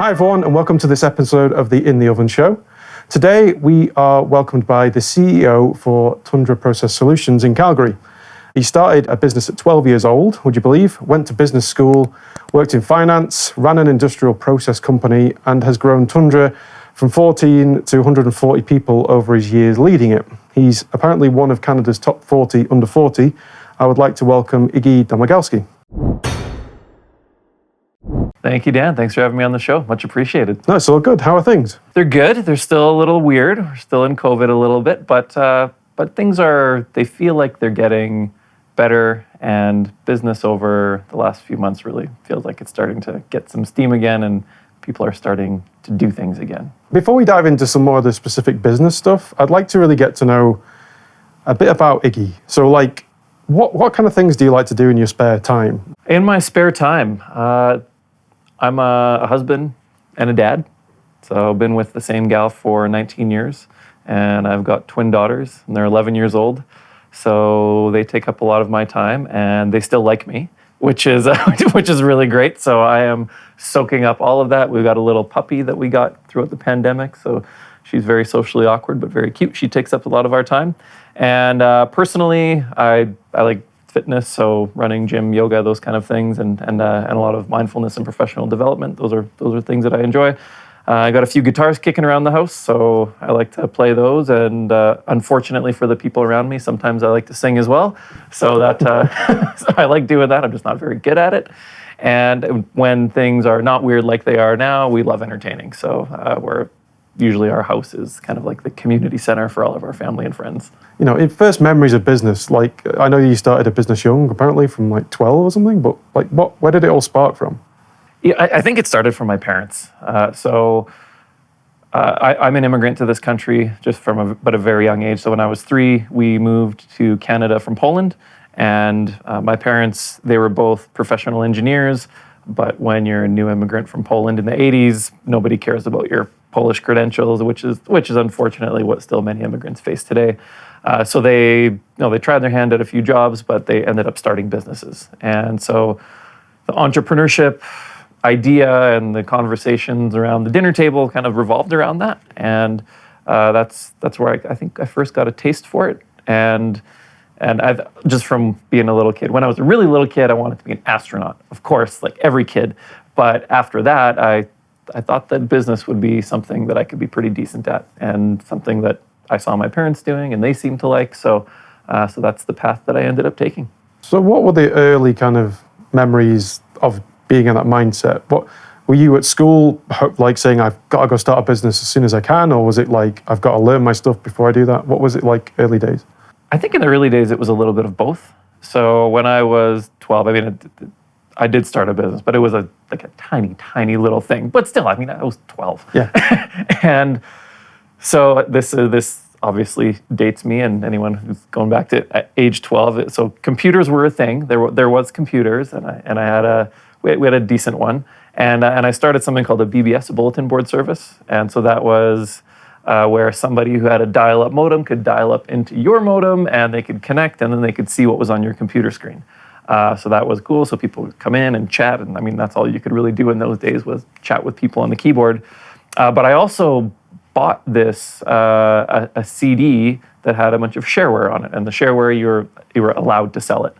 Hi everyone, and welcome to this episode of the In the Oven Show. Today we are welcomed by the CEO for Tundra Process Solutions in Calgary. He started a business at 12 years old, would you believe, went to business school, worked in finance, ran an industrial process company, and has grown Tundra from 14 to 140 people over his years leading it. He's apparently one of Canada's top 40 under 40. I would like to welcome Iggy Domagalski. Thank you, Dan. Thanks for having me on the show. Much appreciated. No, it's all good. How are things? They're good. They're still a little weird. We're still in COVID a little bit, but things they feel like they're getting better, and business over the last few months really feels like it's starting to get some steam again, and people are starting to do things again. Before we dive into some more of the specific business stuff, I'd like to really get to know a bit about Iggy. So what kind of things do you like to do in your spare time? In my spare time, I'm a husband and a dad. So I've been with the same gal for 19 years, and I've got twin daughters, and they're 11 years old. So they take up a lot of my time, and they still like me, which is really great. So I am soaking up all of that. We've got a little puppy that we got throughout the pandemic. So she's very socially awkward, but very cute. She takes up a lot of our time. And personally, I like fitness, so running, gym, yoga, those kind of things, and a lot of mindfulness and professional development. Those are things that I enjoy. I got a few guitars kicking around the house, so I like to play those. And unfortunately for the people around me, sometimes I like to sing as well. So that so I like doing that. I'm just not very good at it. And when things are not weird like they are now, we love entertaining. So usually our house is kind of like the community center for all of our family and friends. You know, in first memories of business, I know you started a business young, apparently from 12 or something, but where did it all spark from? Yeah, I think it started from my parents. I'm an immigrant to this country just from a very young age. So when I was 3, we moved to Canada from Poland, and my parents, they were both professional engineers. But when you're a new immigrant from Poland in the 80s, nobody cares about your Polish credentials, which is unfortunately what still many immigrants face today. So they tried their hand at a few jobs, but they ended up starting businesses. And so the entrepreneurship idea and the conversations around the dinner table kind of revolved around that. And that's where I think I first got a taste for it. And I've just from being a little kid. When I was a really little kid, I wanted to be an astronaut, of course, like every kid. But after that, I thought that business would be something that I could be pretty decent at, and something that I saw my parents doing and they seemed to like. So that's the path that I ended up taking. So what were the early kind of memories of being in that mindset? What were you at school saying, I've got to go start a business as soon as I can? Or was it like, I've got to learn my stuff before I do that? What was it like early days? I think in the early days, it was a little bit of both. So when I was 12, I did start a business, but it was a tiny, tiny little thing. But still, I was 12. Yeah. And so this obviously dates me and anyone who's going back to at age 12. So computers were a thing. There was computers, and we had a decent one. And I started something called a BBS, a bulletin board service. And so that was where somebody who had a dial-up modem could dial up into your modem, and they could connect, and then they could see what was on your computer screen. So that was cool. So people would come in and chat, and that's all you could really do in those days was chat with people on the keyboard. But I also bought this a CD that had a bunch of shareware on it, and the shareware you were allowed to sell it.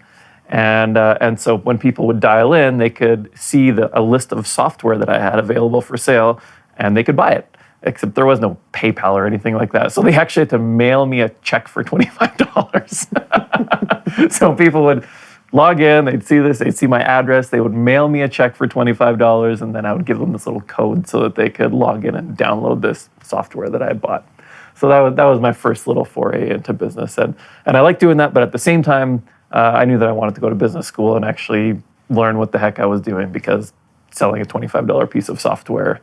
And so when people would dial in, they could see a list of software that I had available for sale, and they could buy it. Except there was no PayPal or anything like that. So they actually had to mail me a check for $25. So people would log in, they'd see this, they'd see my address, they would mail me a check for $25, and then I would give them this little code so that they could log in and download this software that I had bought. So that was my first little foray into business. And I liked doing that, but at the same time, I knew that I wanted to go to business school and actually learn what the heck I was doing, because selling a $25 piece of software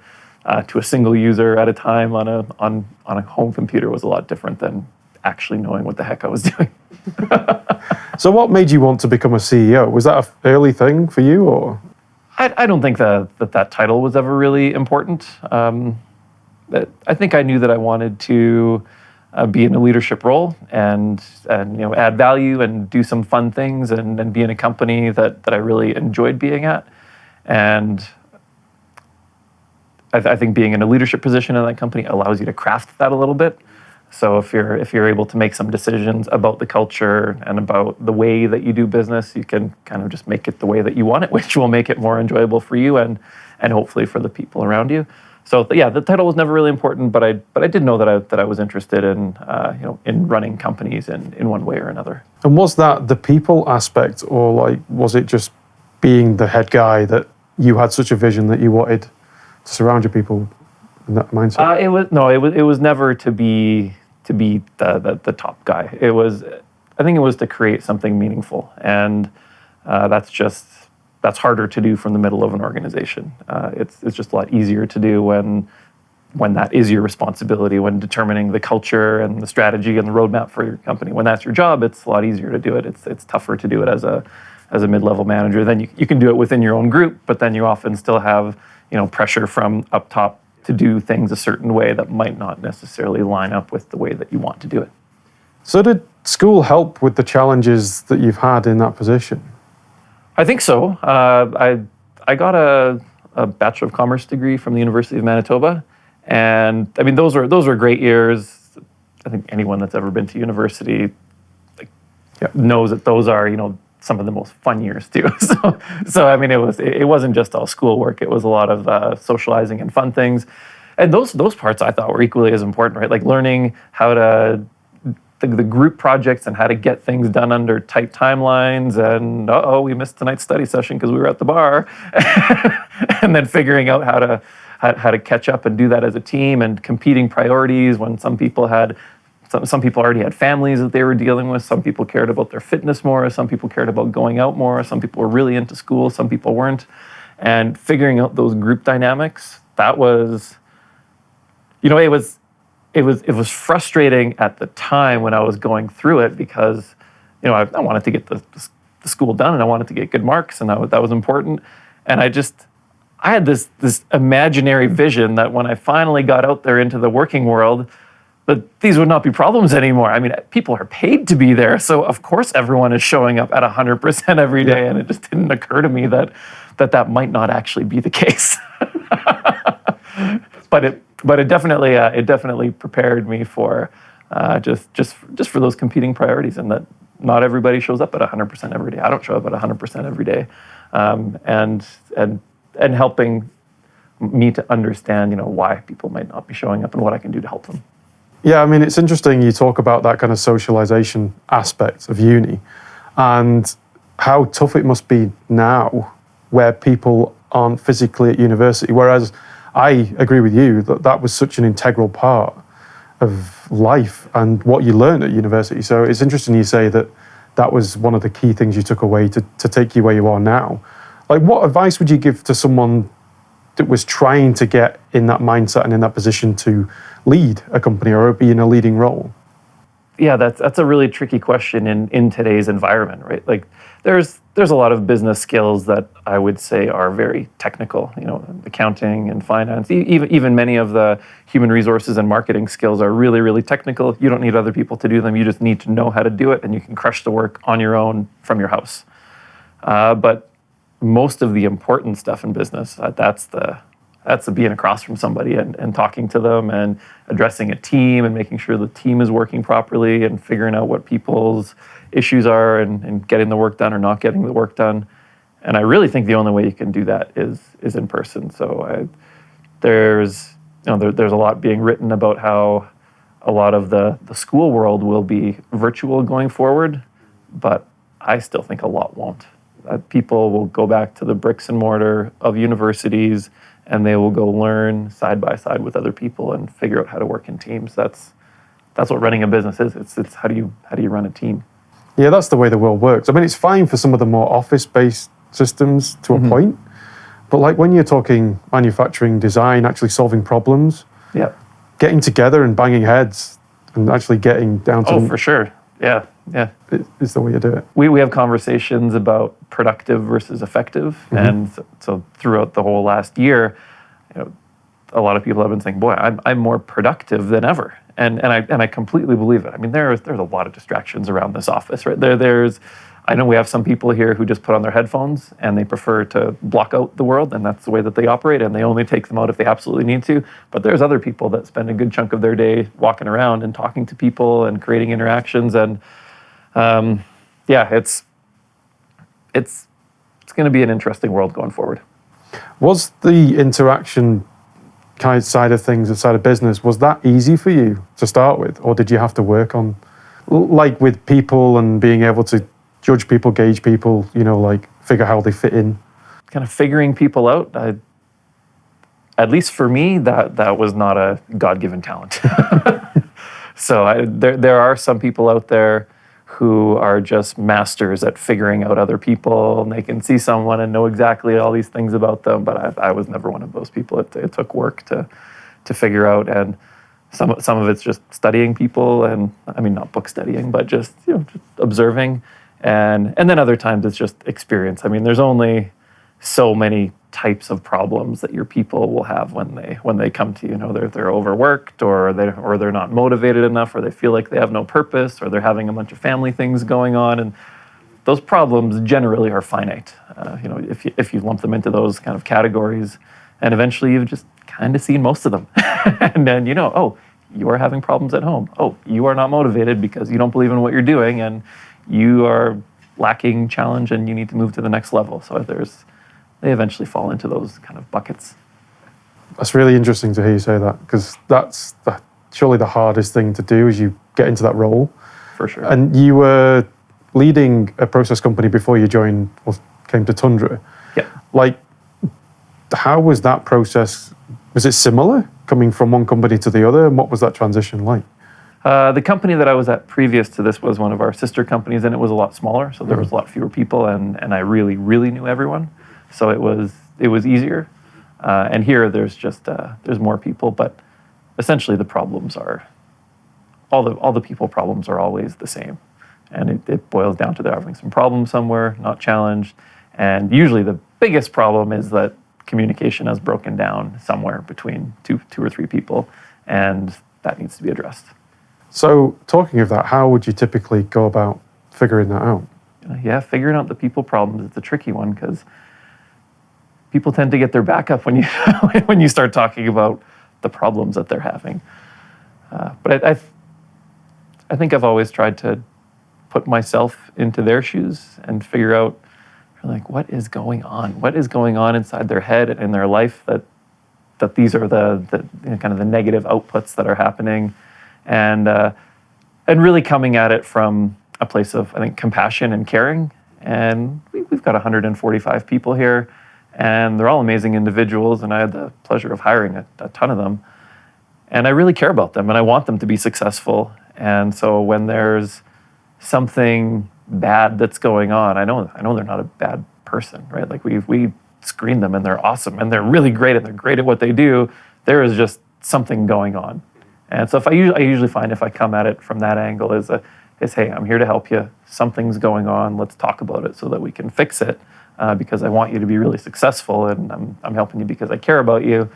to a single user at a time on a home computer was a lot different than actually knowing what the heck I was doing. So what made you want to become a CEO? Was that an early thing for you, or? I don't think that title was ever really important. I think I knew that I wanted to be in a leadership role and add value and do some fun things and be in a company that I really enjoyed being at. And I think being in a leadership position in that company allows you to craft that a little bit. So if you're able to make some decisions about the culture and about the way that you do business, you can kind of just make it the way that you want it, which will make it more enjoyable for you and hopefully for the people around you. So yeah, the title was never really important, but I did know that I was interested in in running companies in one way or another. And was that the people aspect, or like was it just being the head guy that you had such a vision that you wanted to surround your people in that mindset? It was never to be the top guy. I think it was to create something meaningful, and that's harder to do from the middle of an organization. It's just a lot easier to do when that is your responsibility, when determining the culture and the strategy and the roadmap for your company. When that's your job, it's a lot easier to do it. It's tougher to do it as a mid-level manager. Then you can do it within your own group, but then you often still have pressure from up top to do things a certain way that might not necessarily line up with the way that you want to do it. So did school help with the challenges that you've had in that position? I think so. I got a Bachelor of Commerce degree from the University of Manitoba, and I mean those were great years. I think anyone that's ever been to university knows that those are some of the most fun years too. So I mean it wasn't just all schoolwork. It was a lot of socializing and fun things, and those parts I thought were equally as important, right? Like learning how to the group projects and how to get things done under tight timelines, and we missed tonight's study session because we were at the bar, and then figuring out how to catch up and do that as a team, and competing priorities when some people already had families that they were dealing with. Some people cared about their fitness more. Some people cared about going out more. Some people were really into school. Some people weren't. And figuring out those group dynamics, that was, it was frustrating at the time when I was going through it because, I wanted to get the school done and I wanted to get good marks, and that was important. And I had this imaginary vision that when I finally got out there into the working world, that these would not be problems anymore. I mean, people are paid to be there, so of course everyone is showing up at 100% every day, and it just didn't occur to me that might not actually be the case. But it definitely prepared me for just for those competing priorities, and that not everybody shows up at 100% every day. I don't show up at 100% every day, and helping me to understand why people might not be showing up and what I can do to help them. Yeah, I mean, it's interesting you talk about that kind of socialization aspect of uni and how tough it must be now where people aren't physically at university. Whereas I agree with you that was such an integral part of life and what you learned at university. So it's interesting you say that was one of the key things you took away to take you where you are now. Like, what advice would you give to someone that was trying to get in that mindset and in that position to lead a company or be in a leading role? Yeah, that's a really tricky question in today's environment, right? Like there's a lot of business skills that I would say are very technical, accounting and finance. Even many of the human resources and marketing skills are really, really technical. You don't need other people to do them. You just need to know how to do it, and you can crush the work on your own from your house. But most of the important stuff in business, that's the being across from somebody and talking to them and addressing a team and making sure the team is working properly and figuring out what people's issues are and getting the work done or not getting the work done. And I really think the only way you can do that is in person. So there's a lot being written about how a lot of the school world will be virtual going forward, but I still think a lot won't. People will go back to the bricks and mortar of universities, and they will go learn side by side with other people and figure out how to work in teams. That's what running a business is. It's how do you run a team? Yeah, that's the way the world works. I mean, it's fine for some of the more office-based systems to a point, but like when you're talking manufacturing, design, actually solving problems, getting together and banging heads and actually getting down to... Oh, for sure. Yeah. It's the way you do it. We have conversations about productive versus effective, and so throughout the whole last year, a lot of people have been saying, "Boy, I'm more productive than ever," And I completely believe it. I mean, there's a lot of distractions around this office, right? I know we have some people here who just put on their headphones and they prefer to block out the world, and that's the way that they operate, and they only take them out if they absolutely need to. But there's other people that spend a good chunk of their day walking around and talking to people and creating interactions. And it's going to be an interesting world going forward. Was the interaction kind of side of things, the side of business, was that easy for you to start with? Or did you have to work on, like with people and being able to judge people, gauge people, like figure how they fit in? Kind of figuring people out, at least for me, that was not a God-given talent. So there are some people out there who are just masters at figuring out other people, and they can see someone and know exactly all these things about them. But I was never one of those people. It took work to figure out, and some of it's just studying people, and I mean not book studying, but just just observing, and then other times it's just experience. I mean, there's only so many types of problems that your people will have when they come to you. They're overworked, or they're not motivated enough, or they feel like they have no purpose, or they're having a bunch of family things going on, and those problems generally are finite. If you lump them into those kind of categories, and eventually you've just kind of seen most of them, and then you are having problems at home. Oh, you are not motivated because you don't believe in what you're doing, and you are lacking challenge, and you need to move to the next level. So they eventually fall into those kind of buckets. That's really interesting to hear you say that, because that's surely the hardest thing to do as you get into that role. For sure. And you were leading a process company before you came to Tundra. Yeah. Like, how was that process? Was it similar coming from one company to the other? And what was that transition like? The company that I was at previous to this was one of our sister companies, and it was a lot smaller, so there was a lot fewer people, and I really, really knew everyone. So it was easier, and here there's more people, but essentially the problems are all the people problems are always the same, and it boils down to they're having some problem somewhere, not challenged, and usually the biggest problem is that communication has broken down somewhere between two or three people, and that needs to be addressed. So talking of that, how would you typically go about figuring that out? Yeah, figuring out the people problems is the tricky one, because people tend to get their back up when you start talking about the problems that they're having. But I think I've always tried to put myself into their shoes and figure out, like, what is going on? What is going on inside their head and in their life that these are the kind of the negative outputs that are happening, and really coming at it from a place of, I think, compassion and caring. And we've got 145 people here, and they're all amazing individuals, and I had the pleasure of hiring a ton of them. And I really care about them, and I want them to be successful. And so when there's something bad that's going on, I know they're not a bad person, right? Like we screen them, and they're awesome, and they're really great, and they're great at what they do. There is just something going on. And so I usually find if I come at it from that angle is hey, I'm here to help you. Something's going on. Let's talk about it so that we can fix it. Because I want you to be really successful, and I'm helping you because I care about you.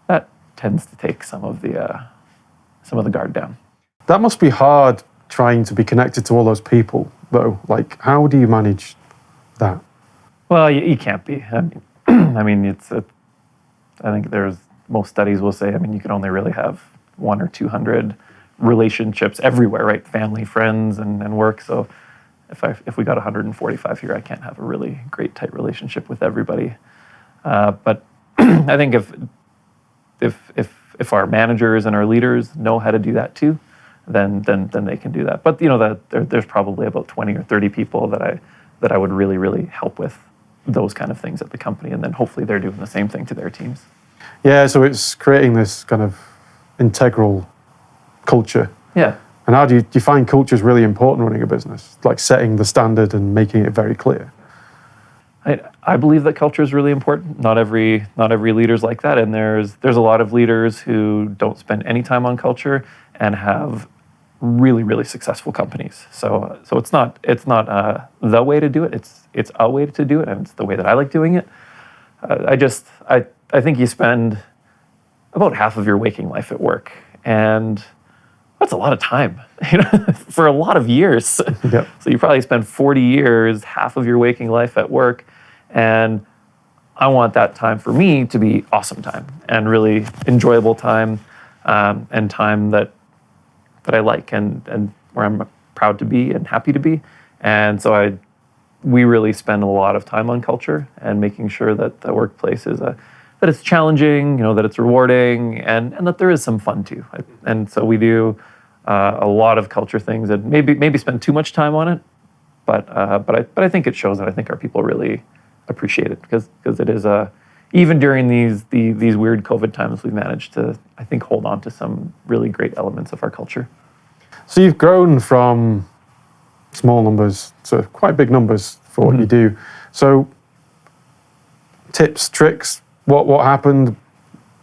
That tends to take some of the guard down. That must be hard, trying to be connected to all those people, though. Like, how do you manage that? Well, you can't be. I mean, I think most studies will say, you can only really have 100 or 200 relationships everywhere, right? Family, friends, and work. So if we got 145 here, I can't have a really great tight relationship with everybody. But I think if our managers and our leaders know how to do that too, then they can do that. But there's probably about 20 or 30 people that I would really, really help with those kind of things at the company, and then hopefully they're doing the same thing to their teams. Yeah, so it's creating this kind of integral culture. Yeah. And how do you find culture is really important running a business, like setting the standard and making it very clear? I believe that culture is really important. Not every leader's like that, and there's a lot of leaders who don't spend any time on culture and have really, really successful companies. So it's not the way to do it. It's a way to do it, and it's the way that I like doing it. I think you spend about half of your waking life at work, and that's a lot of time, for a lot of years. Yep. So you probably spend 40 years, half of your waking life at work, and I want that time for me to be awesome time and really enjoyable time, and time that I like and where I'm proud to be and happy to be. And so we really spend a lot of time on culture and making sure that the workplace is that it's challenging, that it's rewarding, and that there is some fun too. And so we do a lot of culture things and maybe spend too much time on it, but I think it shows, and I think our people really appreciate it because it is even during these weird COVID times, we've managed to, I think, hold on to some really great elements of our culture. So you've grown from small numbers to quite big numbers for what you do. So tips, tricks, what happened?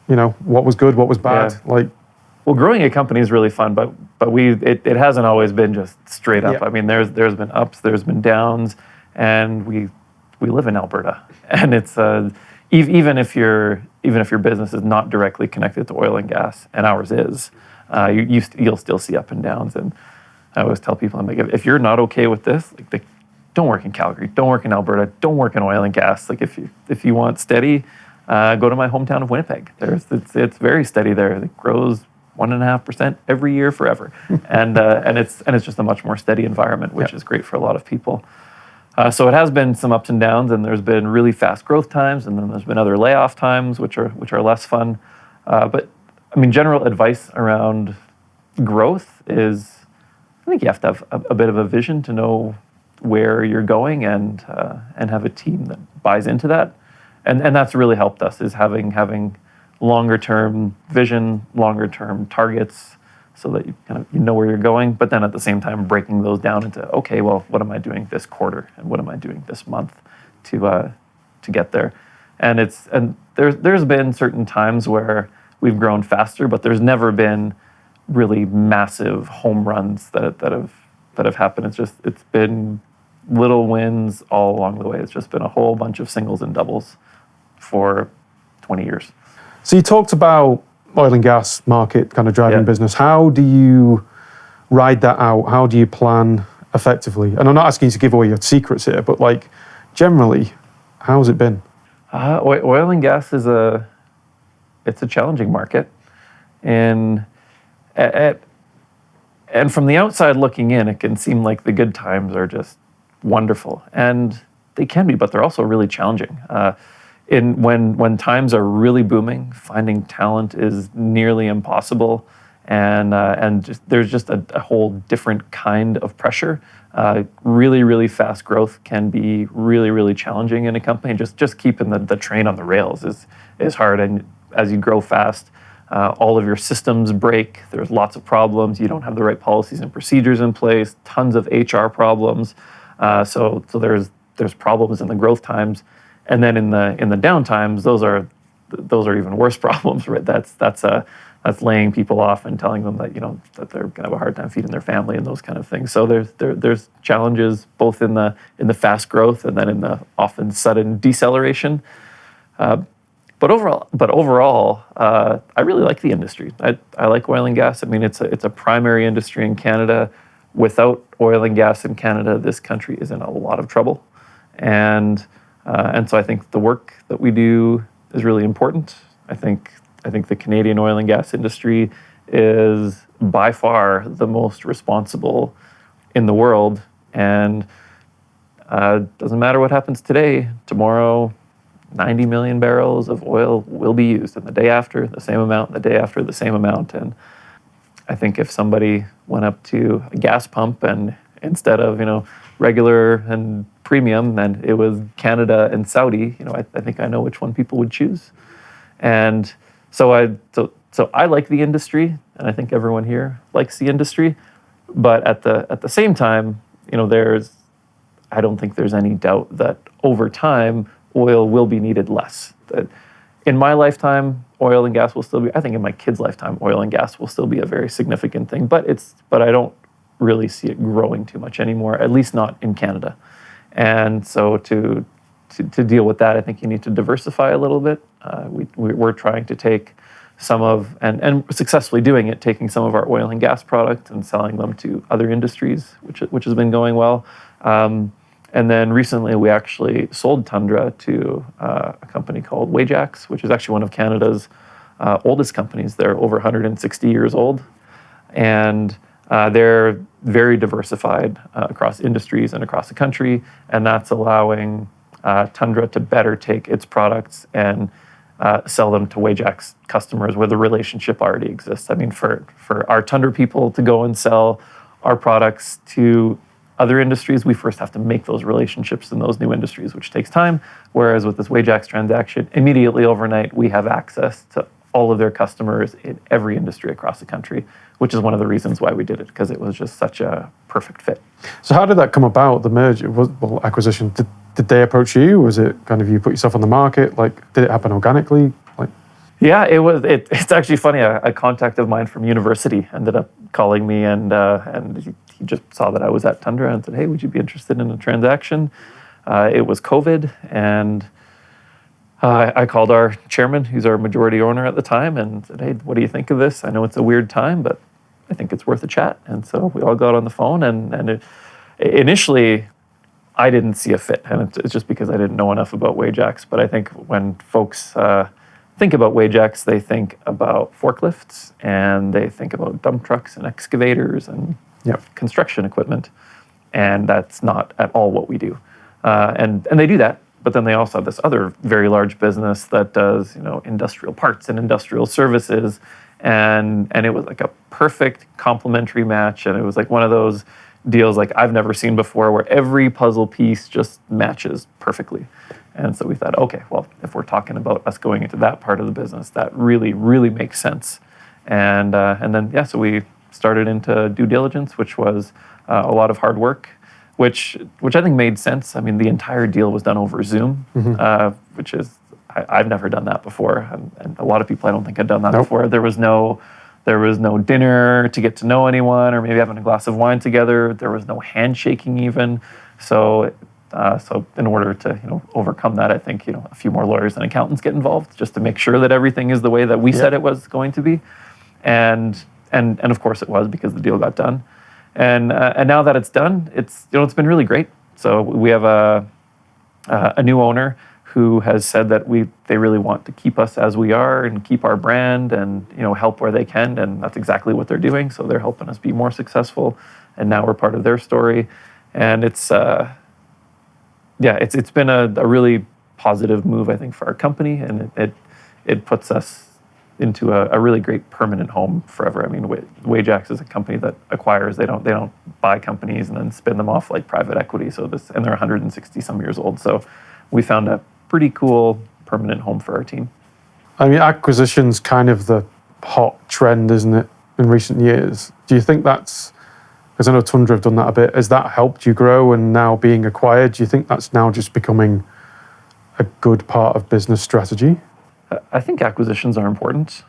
What was good, what was bad? Yeah. Well, growing a company is really fun, but it hasn't always been just straight up. Yeah. I mean, there's been ups, there's been downs, and we live in Alberta, and it's even if your business is not directly connected to oil and gas, and ours is, you'll still see up and downs. And I always tell people, I'm like, if you're not okay with this, don't work in Calgary, don't work in Alberta, don't work in oil and gas. If you want steady, go to my hometown of Winnipeg. It's very steady there. It grows 1.5% every year forever, and it's just a much more steady environment, which is great for a lot of people. So it has been some ups and downs, and there's been really fast growth times, and then there's been other layoff times, which are less fun. But I mean, general advice around growth is, I think you have to have a bit of a vision to know where you're going, and have a team that buys into that, and that's really helped us, is having longer term vision, longer term targets, so that you know where you're going, but then at the same time breaking those down into, okay, well, what am I doing this quarter and what am I doing this month to get there? And there's been certain times where we've grown faster, but there's never been really massive home runs that have happened. It's been little wins all along the way. It's just been a whole bunch of singles and doubles for 20 years. So you talked about oil and gas market kind of driving business. How do you ride that out? How do you plan effectively? And I'm not asking you to give away your secrets here, but generally, how's it been? Oil and gas is it's a challenging market, and from the outside looking in, it can seem like the good times are just wonderful, and they can be, but they're also really challenging. When times are really booming, finding talent is nearly impossible, and there's just a whole different kind of pressure. Really, really fast growth can be really, really challenging in a company. Just keeping the train on the rails is hard, and as you grow fast, all of your systems break. There's lots of problems. You don't have the right policies and procedures in place. Tons of HR problems. So there's problems in the growth times. And then in the down times, those are even worse problems, right? That's laying people off and telling them that that they're gonna have a hard time feeding their family and those kind of things. So there's challenges both in the fast growth and then in the often sudden deceleration. But overall, I really like the industry. I like oil and gas. I mean, it's a primary industry in Canada. Without oil and gas in Canada, this country is in a lot of trouble, and so I think the work that we do is really important. I think the Canadian oil and gas industry is by far the most responsible in the world, and doesn't matter what happens today, tomorrow 90 million barrels of oil will be used, and the day after the same amount, the day after the same amount. And I think if somebody went up to a gas pump and instead of regular and premium, then it was Canada and Saudi, I think I know which one people would choose. And so I like the industry, and I think everyone here likes the industry. But at the same time, I don't think there's any doubt that over time oil will be needed less. That in my lifetime, oil and gas will still be. I think in my kids' lifetime, oil and gas will still be a very significant thing. But I don't really see it growing too much anymore, at least not in Canada. And so to deal with that, I think you need to diversify a little bit. We're trying to take and successfully doing it, taking some of our oil and gas products and selling them to other industries, which has been going well. And then recently we actually sold Tundra to a company called Wajax, which is actually one of Canada's oldest companies. They're over 160 years old, and they're very diversified across industries and across the country, and that's allowing Tundra to better take its products and sell them to Wajax customers where the relationship already exists. I mean, for our Tundra people to go and sell our products to other industries, we first have to make those relationships in those new industries, which takes time. Whereas with this Wajax transaction, immediately overnight, we have access to all of their customers in every industry across the country, which is one of the reasons why we did it, because it was just such a perfect fit. So how did that come about, the merger, acquisition? Did they approach you? Was it kind of you put yourself on the market? Like, did it happen organically? Like, yeah, it was. It's actually funny. A contact of mine from university ended up calling me, and he just saw that I was at Tundra and said, "Hey, would you be interested in a transaction?" It was COVID, and I called our chairman, who's our majority owner at the time, and said, "Hey, what do you think of this? I know it's a weird time, but I think it's worth a chat." And so we all got on the phone, and initially, I didn't see a fit, and it's just because I didn't know enough about Wajax. But I think when folks think about Wajax, they think about forklifts, and they think about dump trucks and excavators and construction equipment, and that's not at all what we do. And they do that, but then they also have this other very large business that does, industrial parts and industrial services, and it was like a perfect complementary match, and it was like one of those deals like I've never seen before, where every puzzle piece just matches perfectly. And so we thought, okay, well, if we're talking about us going into that part of the business, that really, really makes sense. And then so we started into due diligence, which was a lot of hard work, which I think made sense. I mean, the entire deal was done over Zoom, which is I've never done that before, and a lot of people I don't think had done that before. There was no dinner to get to know anyone, or maybe having a glass of wine together. There was no handshaking even. So in order to overcome that, I think a few more lawyers and accountants get involved just to make sure that everything is the way that we said it was going to be, and of course it was, because the deal got done, and now that it's done, it's been really great. So we have a new owner who has said that they really want to keep us as we are and keep our brand and help where they can, and that's exactly what they're doing. So they're helping us be more successful, and now we're part of their story, and it's been a really positive move, I think, for our company, and it puts us into a really great permanent home forever. I mean, Wajax is a company that acquires. They don't buy companies and then spin them off like private equity. And they're 160 some years old. So we found a pretty cool permanent home for our team. I mean, acquisition's kind of the hot trend, isn't it, in recent years? Do you think that's, because I know Tundra have done that a bit, has that helped you grow, and now being acquired, do you think that's now just becoming a good part of business strategy? I think acquisitions are important.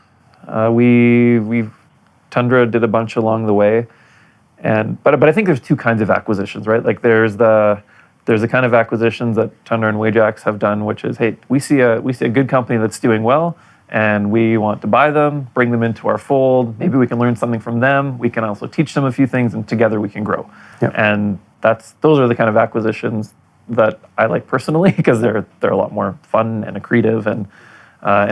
Tundra did a bunch along the way, but I think there's two kinds of acquisitions, right? Like there's the kind of acquisitions that Tundra and Wajax have done, which is, hey, we see a good company that's doing well, and we want to buy them, bring them into our fold. Maybe we can learn something from them. We can also teach them a few things, and together we can grow. Yep. And those are the kind of acquisitions that I like personally, because they're a lot more fun and accretive and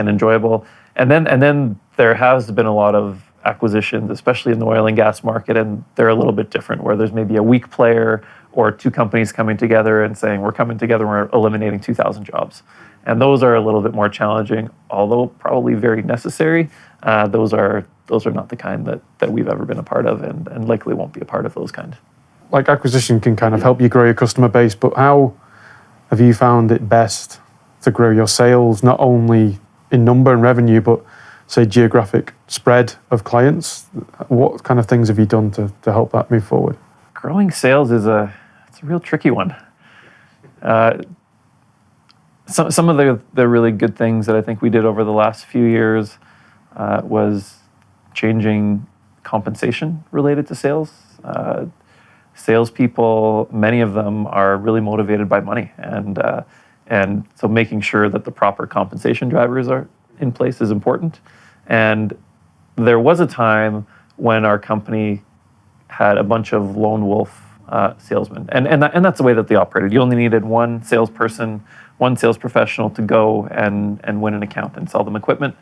enjoyable. And then there has been a lot of acquisitions, especially in the oil and gas market, and they're a little bit different, where there's maybe a weak player or two companies coming together and saying, we're coming together, we're eliminating 2,000 jobs. And those are a little bit more challenging, although probably very necessary. Those are not the kind that we've ever been a part of, and likely won't be a part of those kind. Like, acquisition can kind of help you grow your customer base, but how have you found it best to grow your sales, not only in number and revenue, but say geographic spread of clients? What kind of things have you done to help that move forward? Growing sales it's a real tricky one. Some of the really good things that I think we did over the last few years was changing compensation related to sales. Salespeople, many of them are really motivated by money, and so making sure that the proper compensation drivers are in place is important. And there was a time when our company had a bunch of lone wolf salesmen, and that's the way that they operated. You only needed one salesperson, one sales professional to go and win an account and sell them equipment.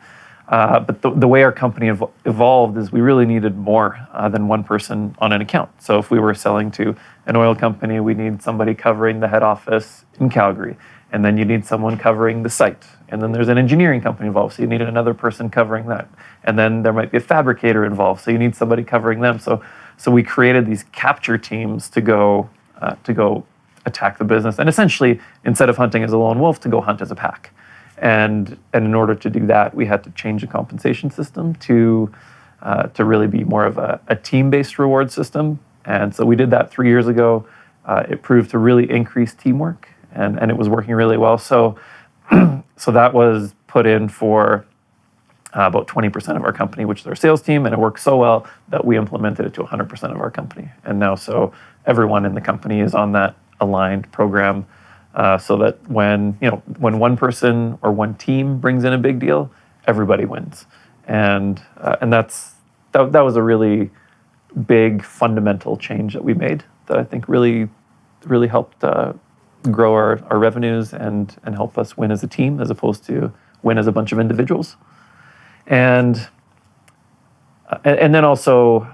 But the way our company evolved is we really needed more than one person on an account. So if we were selling to an oil company, we need somebody covering the head office in Calgary, and then you need someone covering the site. And then there's an engineering company involved, so you needed another person covering that. And then there might be a fabricator involved, so you need somebody covering them. So we created these capture teams to go attack the business, and essentially, instead of hunting as a lone wolf, to go hunt as a pack. And in order to do that, we had to change the compensation system to really be more of a team-based reward system. And so we did that 3 years ago. It proved to really increase teamwork, and it was working really well. So that was put in for about 20% of our company, which is our sales team, and it worked so well that we implemented it to 100% of our company. And now, so everyone in the company is on that aligned program. So that when one person or one team brings in a big deal, everybody wins, and that was a really big fundamental change that we made that I think really helped grow our revenues and help us win as a team as opposed to win as a bunch of individuals, and then also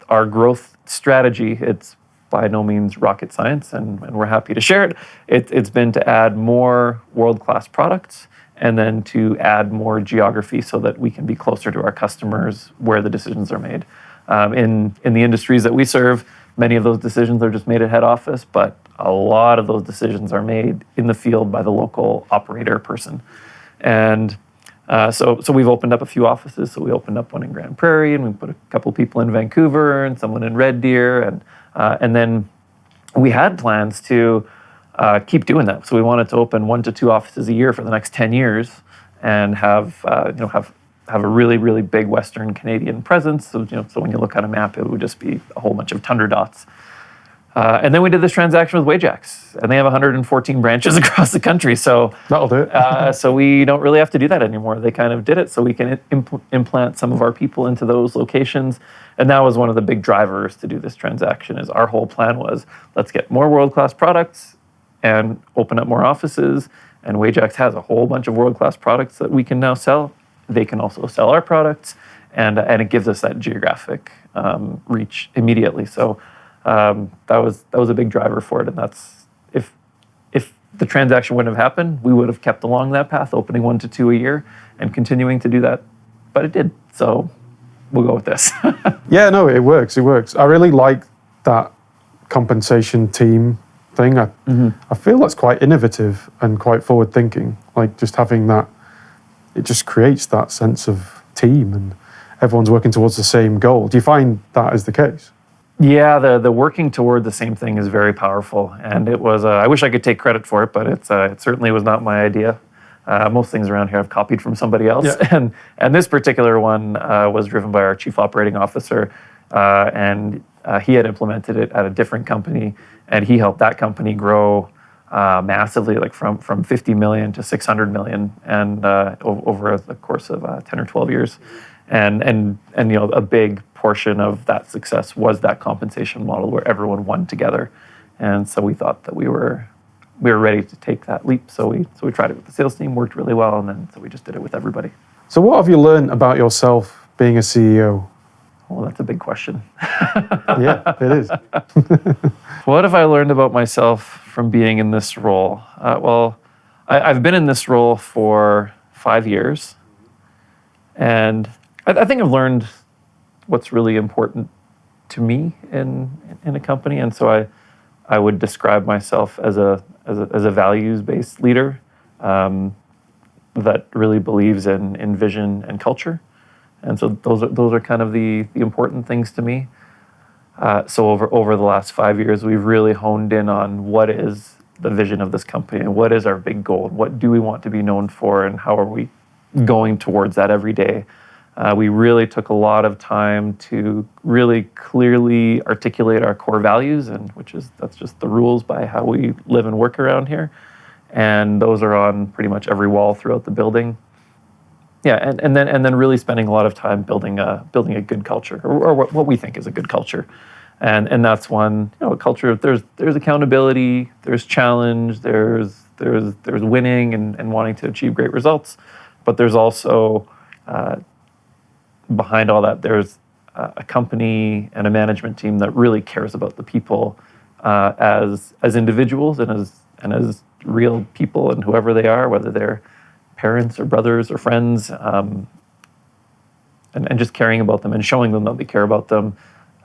our growth strategy. It's by no means rocket science, and we're happy to share it. It's been to add more world-class products and then to add more geography so that we can be closer to our customers where the decisions are made. In the industries that we serve, many of those decisions are just made at head office, but a lot of those decisions are made in the field by the local operator person. And so we've opened up a few offices. So we opened up one in Grand Prairie, and we put a couple people in Vancouver and someone in Red Deer, and then we had plans to keep doing that. So we wanted to open 1 to 2 offices a year for the next 10 years, and have a really, really big Western Canadian presence. So when you look on a map, it would just be a whole bunch of Tundra dots. And then we did this transaction with Wajax, and they have 114 branches across the country. So that'll do it. So we don't really have to do that anymore. They kind of did it, so we can implant some of our people into those locations. And that was one of the big drivers to do this transaction. Is our whole plan was, let's get more world-class products and open up more offices. And Wajax has a whole bunch of world-class products that we can now sell. They can also sell our products, and it gives us that geographic reach immediately. So that was a big driver for it. And that's if the transaction wouldn't have happened, we would have kept along that path, opening 1 to 2 a year and continuing to do that. But it did. So we'll go with this. Yeah, no, it works. It works. I really like that compensation team thing. I feel that's quite innovative and quite forward thinking. Like just having that, it just creates that sense of team and everyone's working towards the same goal. Do you find that is the case? Yeah, the working toward the same thing is very powerful, and it was. I wish I could take credit for it, but it certainly was not my idea. Most things around here I've copied from somebody else, yeah. and this particular one was driven by our chief operating officer, and he had implemented it at a different company, and he helped that company grow massively, like from 50 million to 600 million, and over the course of 10 or 12 years, and a big portion of that success was that compensation model where everyone won together. And so we thought that we were ready to take that leap. So we tried it with the sales team, worked really well, and then so we just did it with everybody. So what have you learned about yourself being a CEO? Well, that's a big question. Yeah, it is. What have I learned about myself from being in this role? Well, I've been in this role for 5 years, and I think I've learned what's really important to me in a company, and so I would describe myself as a values-based leader that really believes in vision and culture, and so those are kind of the important things to me. So over the last 5 years, we've really honed in on what is the vision of this company and what is our big goal, and what do we want to be known for, and how are we going towards that every day. We really took a lot of time to really clearly articulate our core values, and that's just the rules by how we live and work around here. And those are on pretty much every wall throughout the building. Yeah, and then really spending a lot of time building a good culture, or what we think is a good culture, and that's one, a culture. There's accountability, there's challenge, there's winning and wanting to achieve great results, but there's also behind all that there's a company and a management team that really cares about the people as individuals and as real people, and whoever they are, whether they're parents or brothers or friends, and just caring about them and showing them that we care about them,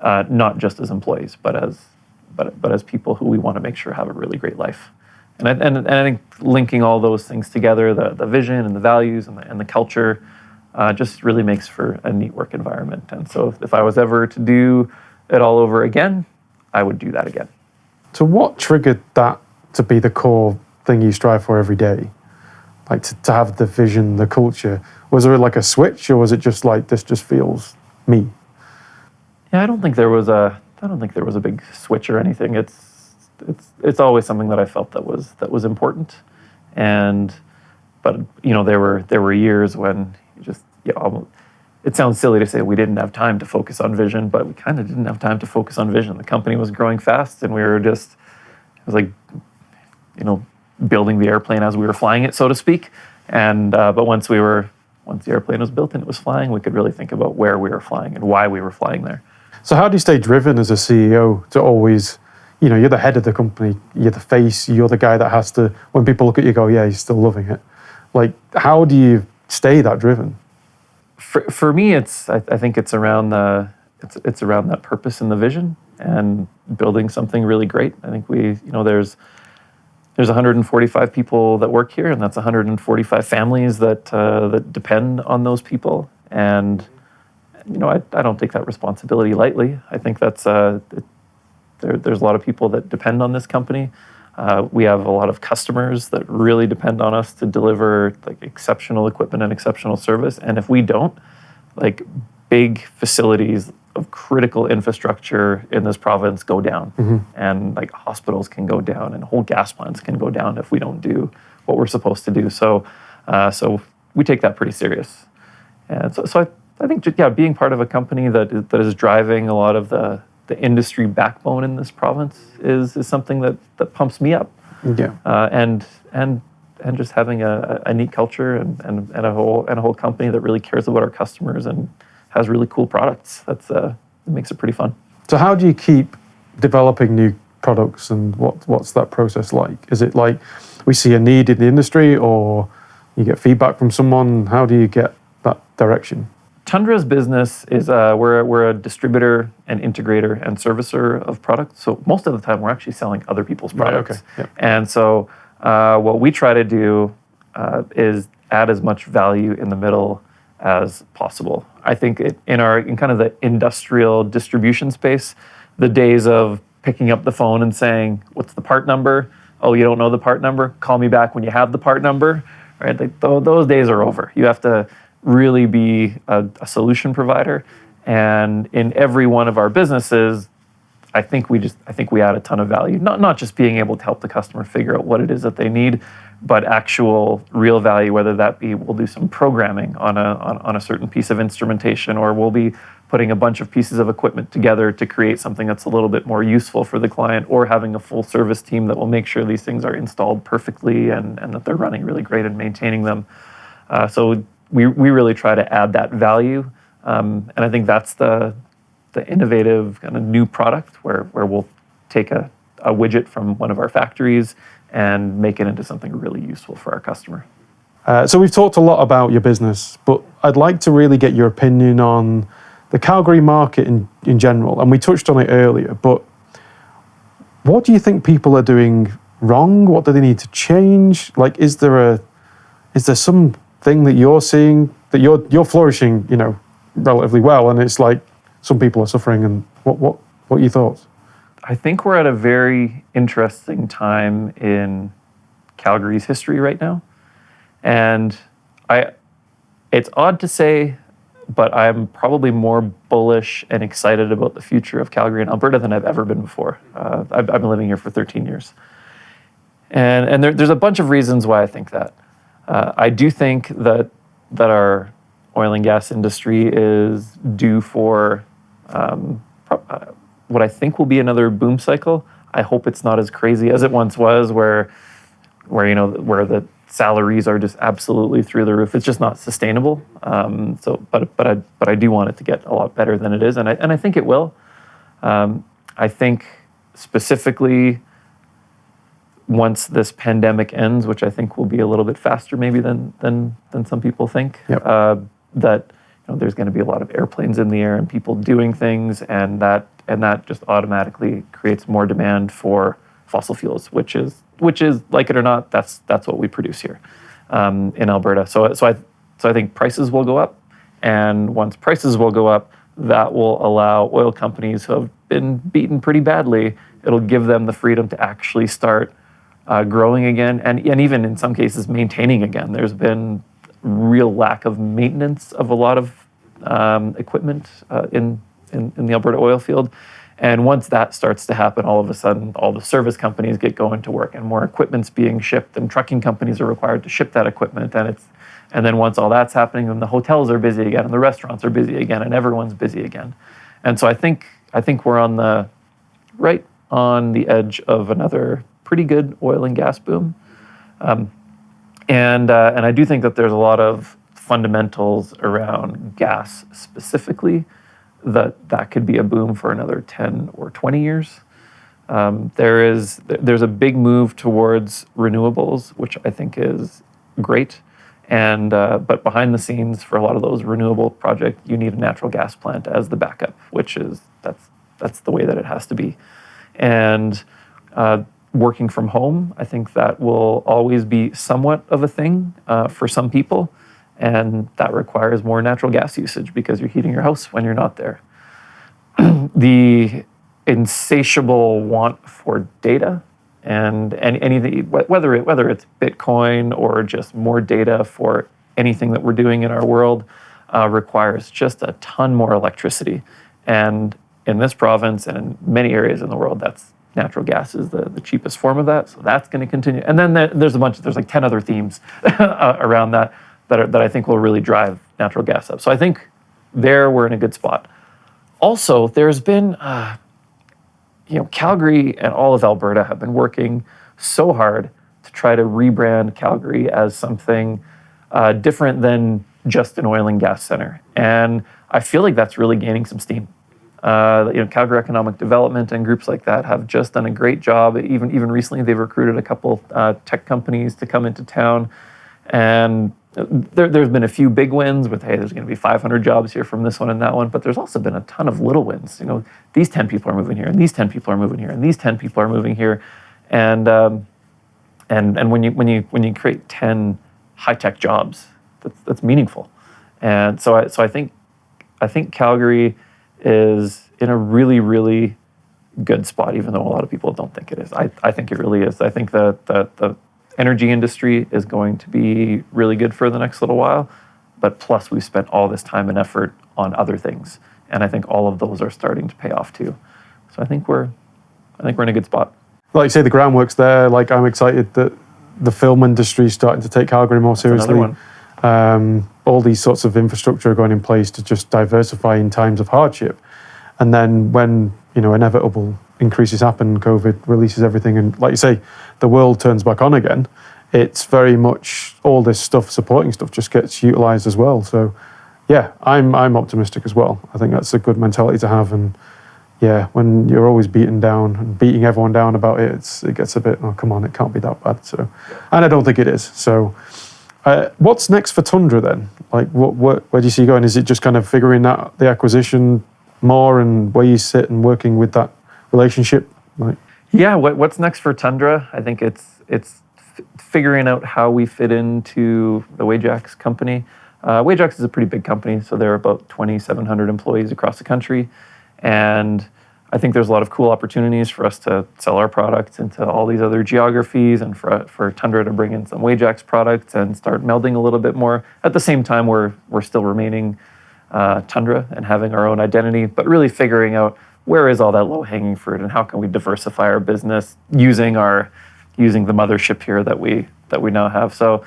not just as employees, but as people who we want to make sure have a really great life. And I think linking all those things together, the vision and the values and the culture, just really makes for a neat work environment. And so if I was ever to do it all over again, I would do that again. So what triggered that to be the core thing you strive for every day? Like to have the vision, the culture. Was there like a switch, or was it just like, this just feels me? Yeah, I don't think there was a big switch or anything. It's always something that I felt that was important, but there were years when you just it sounds silly to say we didn't have time to focus on vision, but we kind of didn't have time to focus on vision. The company was growing fast, and it was like building the airplane as we were flying it, so to speak. And but once the airplane was built and it was flying, we could really think about where we were flying and why we were flying there. So how do you stay driven as a CEO to always, you're the head of the company, you're the face, you're the guy that has to, when people look at you, go, yeah, he's still loving it. Like, how do you stay that driven? For me, I think it's around it's around that purpose and the vision and building something really great. I think there's 145 people that work here, and that's 145 families that depend on those people. And I don't take that responsibility lightly. I think that's there's a lot of people that depend on this company. We have a lot of customers that really depend on us to deliver like exceptional equipment and exceptional service. And if we don't, like, big facilities of critical infrastructure in this province go down, and like hospitals can go down, and whole gas plants can go down if we don't do what we're supposed to do. So we take that pretty serious. And so I think being part of a company that is driving a lot of the industry backbone in this province is something that pumps me up. Yeah. And just having a neat culture and a whole company that really cares about our customers and has really cool products. It makes it pretty fun. So how do you keep developing new products, and what's that process like? Is it like we see a need in the industry, or you get feedback from someone? How do you get that direction? Tundra's business is we're a distributor and integrator and servicer of products. So most of the time we're actually selling other people's products. Right, okay. Yep. And so what we try to do is add as much value in the middle as possible. I think in kind of the industrial distribution space, the days of picking up the phone and saying, "What's the part number? Oh, you don't know the part number? Call me back when you have the part number." Right? Those days are over. You have to really be a solution provider. And in every one of our businesses, I think we add a ton of value. Not just being able to help the customer figure out what it is that they need, but actual real value, whether that be we'll do some programming on a certain piece of instrumentation, or we'll be putting a bunch of pieces of equipment together to create something that's a little bit more useful for the client, or having a full service team that will make sure these things are installed perfectly and that they're running really great and maintaining them. So we really try to add that value. And I think that's the innovative kind of new product where we'll take a widget from one of our factories and make it into something really useful for our customer. So we've talked a lot about your business, but I'd like to really get your opinion on the Calgary market in general. And we touched on it earlier, but what do you think people are doing wrong? What do they need to change? Like, is there something that you're seeing that you're flourishing, relatively well, and it's like some people are suffering? And what are your thoughts? I think we're at a very interesting time in Calgary's history right now. And it's odd to say, but I'm probably more bullish and excited about the future of Calgary and Alberta than I've ever been before. I've been living here for 13 years. And there's a bunch of reasons why I think that. I do think that that our oil and gas industry is due for what I think will be another boom cycle. I hope it's not as crazy as it once was, where the salaries are just absolutely through the roof. It's just not sustainable. But I do want it to get a lot better than it is, and I think it will. I think specifically once this pandemic ends, which I think will be a little bit faster maybe than some people think, Yep. that there's going to be a lot of airplanes in the air and people doing things, and that just automatically creates more demand for fossil fuels, which is like it or not, that's what we produce here in Alberta. So I think prices will go up, and once prices will go up, that will allow oil companies who have been beaten pretty badly, it'll give them the freedom to actually start growing again, and even in some cases maintaining again. There's been real lack of maintenance of a lot of equipment in the Alberta oil field. And once that starts to happen, all of a sudden, all the service companies get going to work, and more equipment's being shipped, and trucking companies are required to ship that equipment. And then once all that's happening, then the hotels are busy again, and the restaurants are busy again, and everyone's busy again. And so I think we're right on the edge of another pretty good oil and gas boom. And I do think that there's a lot of fundamentals around gas specifically that could be a boom for another 10 or 20 years. There's a big move towards renewables, which I think is great. But behind the scenes for a lot of those renewable projects, you need a natural gas plant as the backup, that's the way that it has to be. And working from home, I think that will always be somewhat of a thing for some people. And that requires more natural gas usage because you're heating your house when you're not there. The insatiable want for data and anything, whether it's Bitcoin or just more data for anything that we're doing in our world, requires just a ton more electricity. And in this province and in many areas in the world, that's natural gas is the cheapest form of that. So that's going to continue. And then there's like 10 other themes around that I think will really drive natural gas up. So I think we're in a good spot. Also, there's been, Calgary and all of Alberta have been working so hard to try to rebrand Calgary as something different than just an oil and gas center. And I feel like that's really gaining some steam. Calgary Economic Development and groups like that have just done a great job. Even recently, they've recruited a couple tech companies to come into town. And there's been a few big wins with, hey, there's going to be 500 jobs here from this one and that one, but there's also been a ton of little wins. These 10 people are moving here, and these 10 people are moving here, and these 10 people are moving here, and when you create 10 high-tech jobs, that's meaningful. And so I think Calgary is in a really, really good spot, even though a lot of people don't think it is. I think it really is. I think that the energy industry is going to be really good for the next little while, but plus we've spent all this time and effort on other things, and I think all of those are starting to pay off too. So I think we're in a good spot. Like you say, the groundwork's there. Like, I'm excited that the film industry is starting to take Calgary more seriously. That's another one. All these sorts of infrastructure are going in place to just diversify in times of hardship. And then when, inevitable increases happen, COVID releases everything, and like you say, the world turns back on again, it's very much all this stuff, supporting stuff, just gets utilized as well. So yeah, I'm optimistic as well. I think that's a good mentality to have. And yeah, when you're always beaten down and beating everyone down about it, it gets a bit, oh, come on, it can't be that bad. So, and I don't think it is. So what's next for Tundra then? Like, where do you see you going? Is it just kind of figuring out the acquisition more and where you sit and working with that relationship? Yeah, what's next for Tundra? I think it's figuring out how we fit into the Wajax company. Wajax is a pretty big company, so there are about 2,700 employees across the country, and I think there's a lot of cool opportunities for us to sell our products into all these other geographies, and for Tundra to bring in some Wajax products and start melding a little bit more. At the same time, we're still remaining Tundra and having our own identity, but really figuring out where is all that low-hanging fruit and how can we diversify our business using the mothership here that we now have. So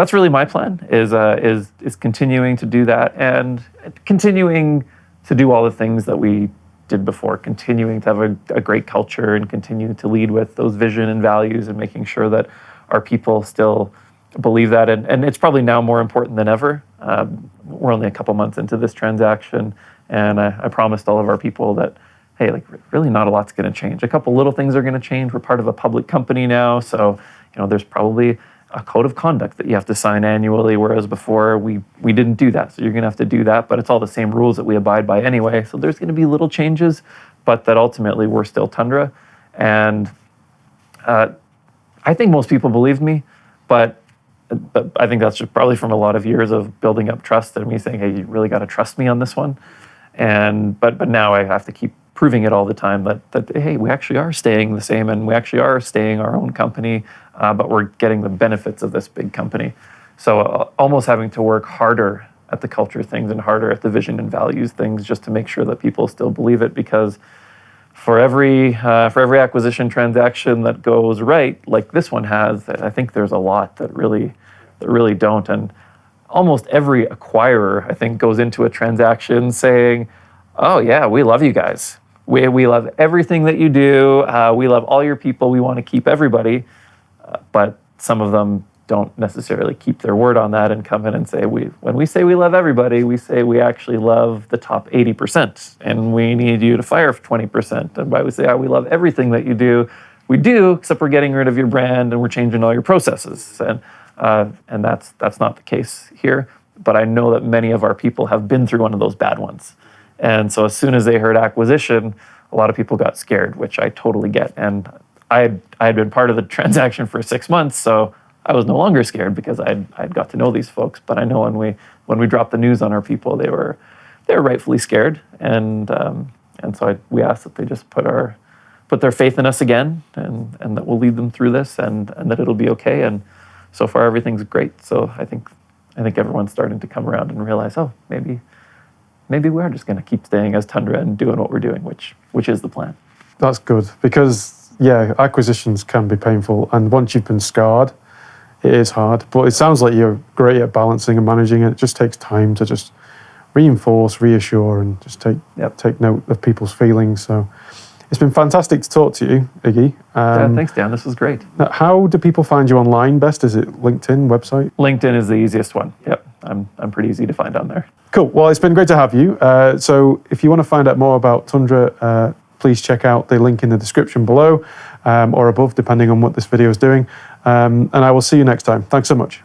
that's really my plan, is continuing to do that and continuing to do all the things that we did before, continuing to have a great culture and continue to lead with those vision and values and making sure that our people still believe that. And it's probably now more important than ever. We're only a couple months into this transaction, and I promised all of our people that, hey, like really not a lot's going to change. A couple little things are going to change. We're part of a public company now, so there's probably a code of conduct that you have to sign annually, whereas before we didn't do that. So you're going to have to do that, but it's all the same rules that we abide by anyway. So there's going to be little changes, but that ultimately we're still Tundra. And I think most people believe me, but I think that's just probably from a lot of years of building up trust and me saying, hey, you really got to trust me on this one. But now I have to keep proving it all the time that hey, we actually are staying the same and we actually are staying our own company, but we're getting the benefits of this big company. So almost having to work harder at the culture things and harder at the vision and values things just to make sure that people still believe it, because for every acquisition transaction that goes right, like this one has, I think there's a lot that really don't. And almost every acquirer, I think, goes into a transaction saying, oh yeah, we love you guys. We love everything that you do. We love all your people. We want to keep everybody. But some of them don't necessarily keep their word on that and come in and say, when we say we love everybody, we say we actually love the top 80%, and we need you to fire 20%. And by we say, we love everything that you do, we do, except we're getting rid of your brand and we're changing all your processes. And that's not the case here. But I know that many of our people have been through one of those bad ones. And so as soon as they heard acquisition, a lot of people got scared, which I totally get. And I had been part of the transaction for 6 months, so I was no longer scared because I'd got to know these folks. But I know when we dropped the news on our people, they were rightfully scared, and so we asked that they just put their faith in us again, and that we'll lead them through this, and that it'll be okay. And so far everything's great. So I think everyone's starting to come around and realize, oh, maybe we are just going to keep staying as Tundra and doing what we're doing, which is the plan. That's good, because acquisitions can be painful, and once you've been scarred, it is hard. But it sounds like you're great at balancing and managing it. It just takes time to just reinforce, reassure, and just take note of people's feelings. So it's been fantastic to talk to you, Iggy. Thanks, Dan. This was great. How do people find you online best? Is it LinkedIn, website? LinkedIn is the easiest one. Yep, I'm pretty easy to find on there. Cool. Well, it's been great to have you. So if you want to find out more about Tundra, please check out the link in the description below or above, depending on what this video is doing. And I will see you next time. Thanks so much.